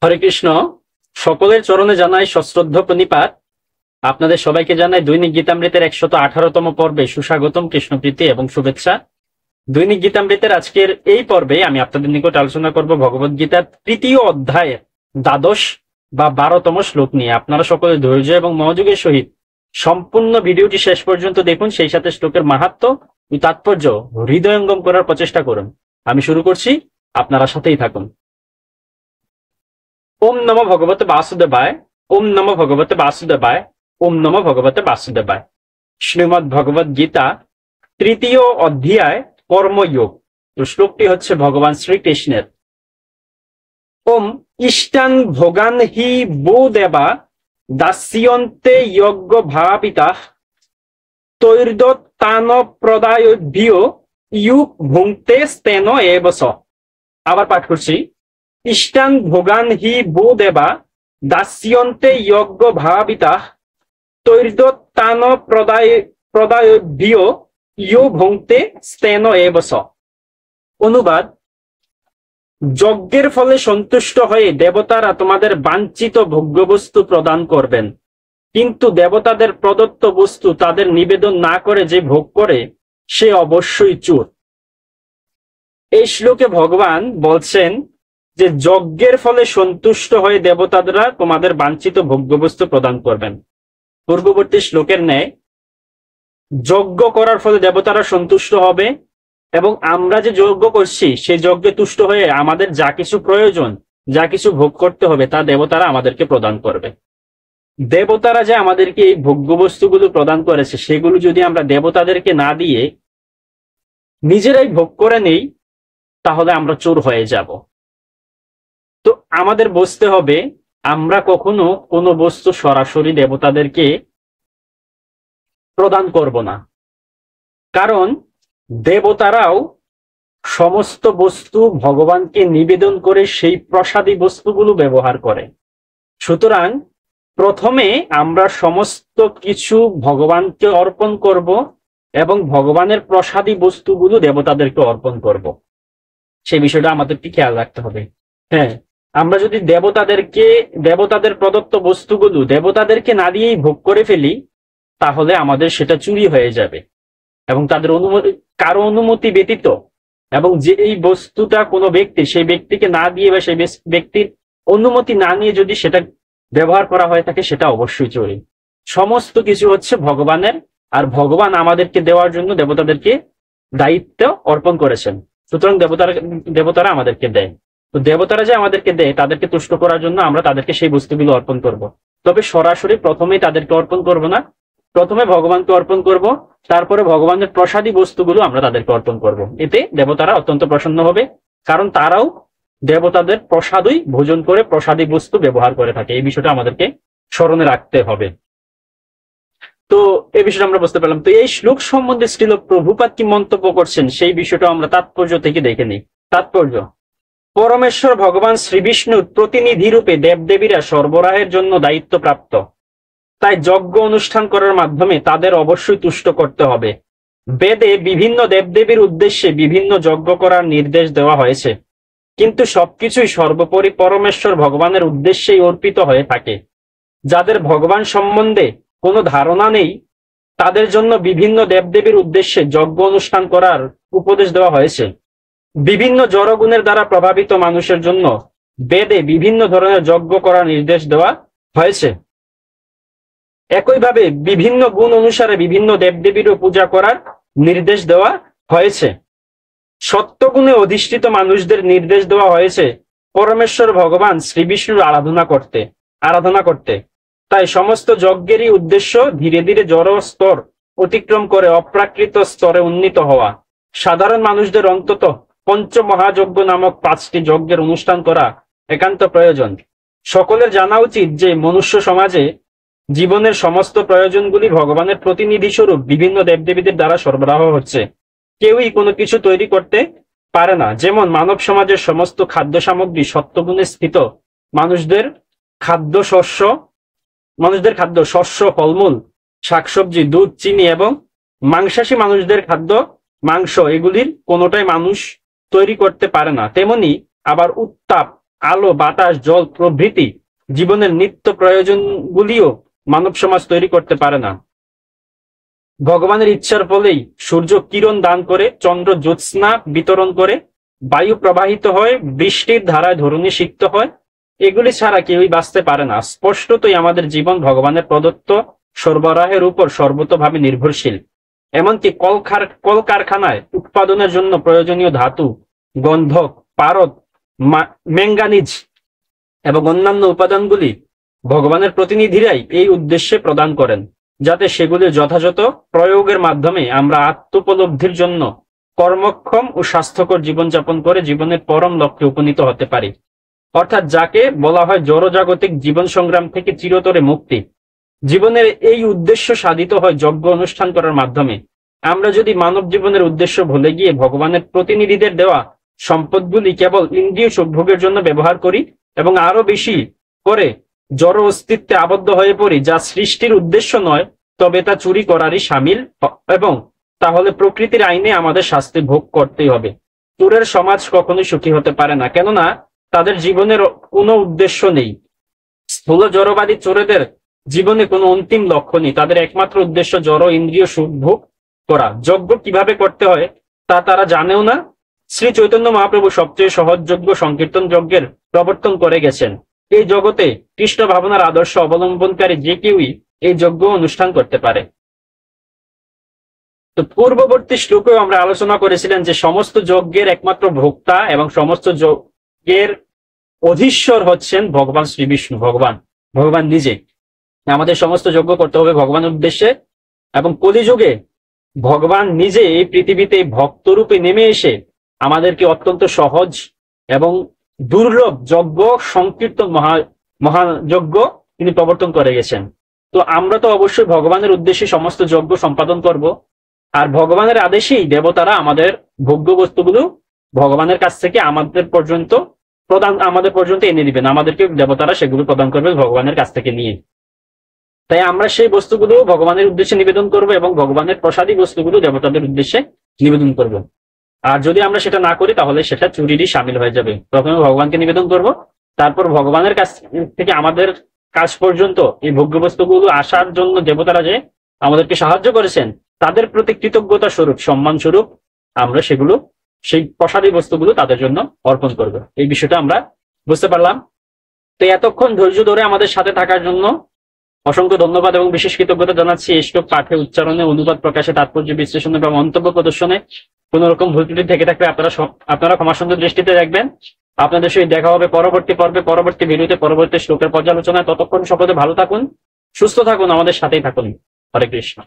হরে কৃষ্ণ। সকলের চরণে জানাই সশ্রদ্ধ প্রণিপাত। আপনাদের সবাইকে জানাই দৈনিক গীতামৃতের 118তম পর্বে সুস্বাগতম, কৃষ্ণপ্রীতি এবং শুভেচ্ছা। দৈনিক গীতামৃতের আজকের এই পর্বে আমি আপনাদের নিকট আলোচনা করব ভগবদ গীতার 3য় অধ্যায়ের 12 বা 12তম শ্লোক নিয়ে। আপনারা সকলে ধৈর্য এবং মনোযোগের সহিত সম্পূর্ণ ভিডিওটি শেষ পর্যন্ত দেখুন, সেই সাথে শ্লোকের মাহাত্ম্য ও তাৎপর্য হৃদয়ঙ্গম করার প্রচেষ্টা করুন। আমি শুরু করছি, আপনারা সাথেই থাকুন। ওম নমো ভগবতে বাসুদেবায়, ওম নমো ভগবতে বাসুদেবায়, ওম নমো ভগবতে বাসুদেবায়। শ্রীমদ্ ভগবদ গীতা 3য় অধ্যায় কর্মযোগ। তো শ্লোকটি হচ্ছে ভগবান শ্রীকৃষ্ণের। ওম ইষ্টান ভোগান হি বো দেবা দাস্যন্তে যজ্ঞ ভাবিতাঃ তৈর্দত্তান প্রদায়ভ্যো ইয়ুক ভুঙ্ক্তে স্তেন এব স। আবার পাঠ করছি। ইষ্টান ভোগান হি বো দেবা দাস্যন্তে যজ্ঞ ভাবিতাঃ তৈর্দত্তান প্রদায়ভ্যো ইয়ো ভুঙ্ক্তে স্তেন এব স। অনুবাদ: যজ্ঞের ফলে সন্তুষ্ট হয়ে দেবতারা তোমাদের বাঞ্ছিত ভোগ্যবস্তু প্রদান করবেন, কিন্তু দেবতাদের প্রদত্ত বস্তু তাদের নিবেদন না করে যে ভোগ করে সে অবশ্যই চোর। এই শ্লোকে ভগবান বলছেন যে যজ্ঞের ফলে সন্তুষ্ট হয়ে দেবতারা তোমাদের বাঞ্ছিত ভোগ্যবস্তু প্রদান করবেন। পূর্ববর্তী শ্লোকের ন্যায় যজ্ঞ করার ফলে দেবতারা সন্তুষ্ট হবে এবং আমরা যে যজ্ঞ করছি সেই যজ্ঞে তুষ্ট হয়ে আমাদের যা কিছু প্রয়োজন, যা কিছু ভোগ করতে হবে তা দেবতারা আমাদেরকে প্রদান করবে। দেবতারা যে আমাদেরকে এই ভোগ্যবস্তুগুলো প্রদান করেছে সেগুলো যদি আমরা দেবতাদেরকে না দিয়ে নিজেরাই ভোগ করে নেই তাহলে আমরা চোর হয়ে যাব। তো আমাদের বুঝতে হবে আমরা কখনো কোনো বস্তু সরাসরি দেবতাদেরকে প্রদান করব না, কারণ দেবতারাও সমস্ত বস্তু ভগবানকে নিবেদন করে সেই প্রসাদী বস্তুগুলো ব্যবহার করে। সুতরাং প্রথমে আমরা সমস্ত কিছু ভগবানকে অর্পণ করব এবং ভগবানের প্রসাদী বস্তুগুলো দেবতাদেরকে অর্পণ করব। সেই বিষয়টা আমাদেরকে খেয়াল রাখতে হবে। হ্যাঁ, আমরা যদি দেবতাদের প্রদত্ত বস্তুগুলো দেবতাদেরকে না দিয়েই ভোগ করে ফেলি তাহলে আমাদের সেটা চুরি হয়ে যাবে এবং তাদের কারো অনুমতি ব্যতীত, এবং যে এই বস্তুটা কোনো ব্যক্তি সেই ব্যক্তিকে না দিয়ে বা সেই ব্যক্তির অনুমতি না নিয়ে যদি সেটা ব্যবহার করা হয়ে থাকে সেটা অবশ্যই চুরি। সমস্ত কিছু হচ্ছে ভগবানের, আর ভগবান আমাদেরকে দেওয়ার জন্য দেবতাদেরকে দায়িত্ব অর্পণ করেছেন। সুতরাং দেবতারা আমাদেরকে দেয়। তো দেবতারা যে আমাদেরকে দেয় তাদেরকে তুষ্ট করার জন্য আমরা তাদেরকে সেই বস্তুগুলো অর্পণ করব। তবে সরাসরি প্রথমেই তাদেরকে অর্পণ করব না, প্রথমে ভগবানকে অর্পণ করব, তারপরে ভগবানের প্রসাদী বস্তুগুলো আমরা তাদেরকে অর্পণ করব। এতে দেবতারা অত্যন্ত প্রসন্ন হবে, কারণ তারাও দেবতাদের প্রসাদই ভোজন করে প্রসাদী বস্তু ব্যবহার করে থাকে। এই বিষয়টা আমাদেরকে স্মরণে রাখতে হবে। তো এই বিষয়টা আমরা বুঝতে পারলাম। তো এই শ্লোক সম্বন্ধে শ্রীল প্রভুপাদ কি মন্তব্য করছেন সেই বিষয়টা আমরা তাৎপর্য থেকে দেখে নিই। তাৎপর্য: পরমেশ্বর ভগবান শ্রী বিষ্ণুর প্রতিনিধি রূপে দেবদেবীরা সরবরাহের জন্য দায়িত্বপ্রাপ্ত, তাই যজ্ঞ অনুষ্ঠান করার মাধ্যমে তাদের অবশ্যই তুষ্ট করতে হবে। বেদে বিভিন্ন দেবদেবীর উদ্দেশ্যে বিভিন্ন যজ্ঞ করার নির্দেশ দেওয়া হয়েছে, কিন্তু সবকিছুই সর্বোপরি পরমেশ্বর ভগবানের উদ্দেশ্যেই অর্পিত হয়ে থাকে। যাদের ভগবান সম্বন্ধে কোনো ধারণা নেই তাদের জন্য বিভিন্ন দেবদেবীর উদ্দেশ্যে যজ্ঞ অনুষ্ঠান করার উপদেশ দেওয়া হয়েছে। বিভিন্ন জড়গুণের দ্বারা প্রভাবিত মানুষের জন্য বেদে বিভিন্ন ধরনের যজ্ঞ করার নির্দেশ দেওয়া হয়েছে। একইভাবে বিভিন্ন গুণ অনুসারে বিভিন্ন দেবদেবীরও পূজা করার নির্দেশ দেওয়া হয়েছে। সত্যগুণে অধিষ্ঠিত মানুষদের নির্দেশ দেওয়া হয়েছে পরমেশ্বর ভগবান শ্রী বিষ্ণুর আরাধনা করতে। তাই সমস্ত যজ্ঞেরই উদ্দেশ্য ধীরে ধীরে জড় স্তর অতিক্রম করে অপ্রাকৃত স্তরে উন্নীত হওয়া। সাধারণ মানুষদের অন্তত পঞ্চমহাযজ্ঞ নামক 5টি যজ্ঞের অনুষ্ঠান করা একান্ত প্রয়োজন। সকলের জানা উচিত যে মনুষ্য সমাজে জীবনের সমস্ত প্রয়োজনগুলি ভগবানের প্রতিনিধি স্বরূপ বিভিন্ন দেবদেবীদের দ্বারা সরবরাহ হচ্ছে। কেউই কোনো কিছু তৈরি করতে পারে না। যেমন মানব সমাজের সমস্ত খাদ্য সামগ্রী সত্যগুণে স্থিত মানুষদের খাদ্য শস্য, ফলমূল, শাকসবজি, দুধ, চিনি এবং মাংসাশী মানুষদের খাদ্য মাংস, এগুলির কোনোটাই মানুষ তৈরি করতে পারে না। তেমনি আবার উত্তাপ, আলো, বাতাস, জল প্রভৃতি জীবনের নিত্য প্রয়োজনগুলিও মানব সমাজ তৈরি করতে পারে না। ভগবানের ইচ্ছার ফলেই সূর্য কিরণ দান করে, চন্দ্র জ্যোৎস্না বিতরণ করে, বায়ু প্রবাহিত হয়, বৃষ্টির ধারায় ধরণী সিক্ত হয়। এগুলি ছাড়া কেউই বাঁচতে পারে না। স্পষ্টতই আমাদের জীবন ভগবানের প্রদত্ত সরবরাহের উপর সর্বতোভাবে নির্ভরশীল। এমনকি কলকারখানায় উৎপাদনের জন্য প্রয়োজনীয় ধাতু, গন্ধক, পারদ, ম্যাঙ্গানিজ এবং অন্যান্য উপাদানগুলি ভগবানের প্রতিনিধিরাই এই উদ্দেশ্যে প্রদান করেন, যাতে সেগুলির যথাযথ প্রয়োগের মাধ্যমে আমরা আত্মোপলব্ধির জন্য কর্মক্ষম ও স্বাস্থ্যকর জীবনযাপন করে জীবনের পরম লক্ষ্যে উপনীত হতে পারি, অর্থাৎ যাকে বলা হয় জড়জাগতিক জীবন সংগ্রাম থেকে চিরতরে মুক্তি। জীবনের এই উদ্দেশ্য সাধিত হয় যজ্ঞ অনুষ্ঠান করার মাধ্যমে। আমরা যদি মানব জীবনের উদ্দেশ্য ভুলে গিয়ে ভগবানের প্রতিনিধিদের দেওয়া সম্পদগুলি কেবল ইন্দ্রিয় সুখভোগের জন্য ব্যবহার করি এবং আরো বেশি করে জড় অস্তিত্বে আবদ্ধ হয়ে পড়ি, যা সৃষ্টির উদ্দেশ্য নয়, তবে তা চুরি করারই সামিল, এবং তাহলে প্রকৃতির আইনে আমাদের শাস্তি ভোগ করতেই হবে। চোরের সমাজ কখনোই সুখী হতে পারে না, কেননা তাদের জীবনের কোনো উদ্দেশ্য নেই। স্থূল জড়বাদী চোরেদের জীবনে কোনো অন্তিম লক্ষ্য নেই। তাদের একমাত্র উদ্দেশ্য জড় ইন্দ্রিয় সুখ ভোগ করা। যজ্ঞ কিভাবে করতে হয় তা তারা জানেও না। শ্রী চৈতন্য মহাপ্রভু সবচেয়ে সহজ যজ্ঞ সংকীর্তন যজ্ঞের প্রবর্তন করে গেছেন। এই জগতে কৃষ্ণ ভাবনার আদর্শ অবলম্বনকারী যে কেউই এই যজ্ঞ অনুষ্ঠান করতে পারে। তো পূর্ববর্তী শ্লোকেও আমরা আলোচনা করেছিলেন যে সমস্ত যজ্ঞের একমাত্র ভোক্তা এবং সমস্ত যজ্ঞের অধীশ্বর হচ্ছেন ভগবান শ্রী বিষ্ণু, ভগবান নিজে। আমাদের সমস্ত যজ্ঞ করতে হবে ভগবানের উদ্দেশ্যে, এবং কলিযুগে ভগবান নিজে এই পৃথিবীতে ভক্তরূপে নেমে এসে আমাদেরকে অত্যন্ত সহজ এবং দুর্লভ যজ্ঞ সংকীর্তন মহাযজ্ঞ তিনি প্রবর্তন করে গেছেন। তো আমরা তো অবশ্যই ভগবানের উদ্দেশ্যে সমস্ত যজ্ঞ সম্পাদন করব, আর ভগবানের আদেশেই দেবতারা আমাদের ভোগ্য বস্তুগুলো ভগবানের কাছ থেকে আমাদের পর্যন্ত এনে দিবেন। আমাদেরকে দেবতারা সেগুলো প্রদান করবে ভগবানের কাছ থেকে নিয়ে। তাই আমরা সেই বস্তুগুলো ভগবানের উদ্দেশ্যে নিবেদন করব এবং ভগবানের প্রসাদী বস্তুগুলো দেবতাদের উদ্দেশ্যে নিবেদন করব। আর যদি আমরা সেটা না করি তাহলে সেটা চুরিরই সামিল হয়ে যাবে। প্রথমে ভগবানকে নিবেদন করব, তারপর ভগবানের কাছ থেকে আমাদের কাছ পর্যন্ত এই ভোগ্য বস্তুগুলো আসার জন্য দেবতারা যে আমাদেরকে সাহায্য করেছেন তাদের প্রতি কৃতজ্ঞতা স্বরূপ, সম্মান স্বরূপ আমরা সেই প্রসাদী বস্তুগুলো তাদের জন্য অর্পণ করব। এই বিষয়টা আমরা বুঝতে পারলাম। তো এতক্ষণ ধৈর্য ধরে আমাদের সাথে থাকার জন্য অসংখ্য ধন্যবাদ এবং বিশেষ কৃতজ্ঞতা জানাচ্ছি। এই শ্লোক পাঠে, উচ্চারণে, অনুবাদ প্রকাশে, তাৎপর্য বিশ্লেষণে এবং মন্তব্য প্রদর্শনে কোন রকম ভুল ত্রুটি থেকে থাকলে আপনারা ক্ষমাসুন্দর দৃষ্টিতে দেখবেন। আপনাদের সঙ্গে দেখা হবে পরবর্তী পর্বে, পরবর্তী ভিডিওতে, পরবর্তী শ্লোকের পর্যালোচনায়। ততক্ষণ সকলে ভালো থাকুন, সুস্থ থাকুন, আমাদের সাথেই থাকুন। হরে কৃষ্ণ।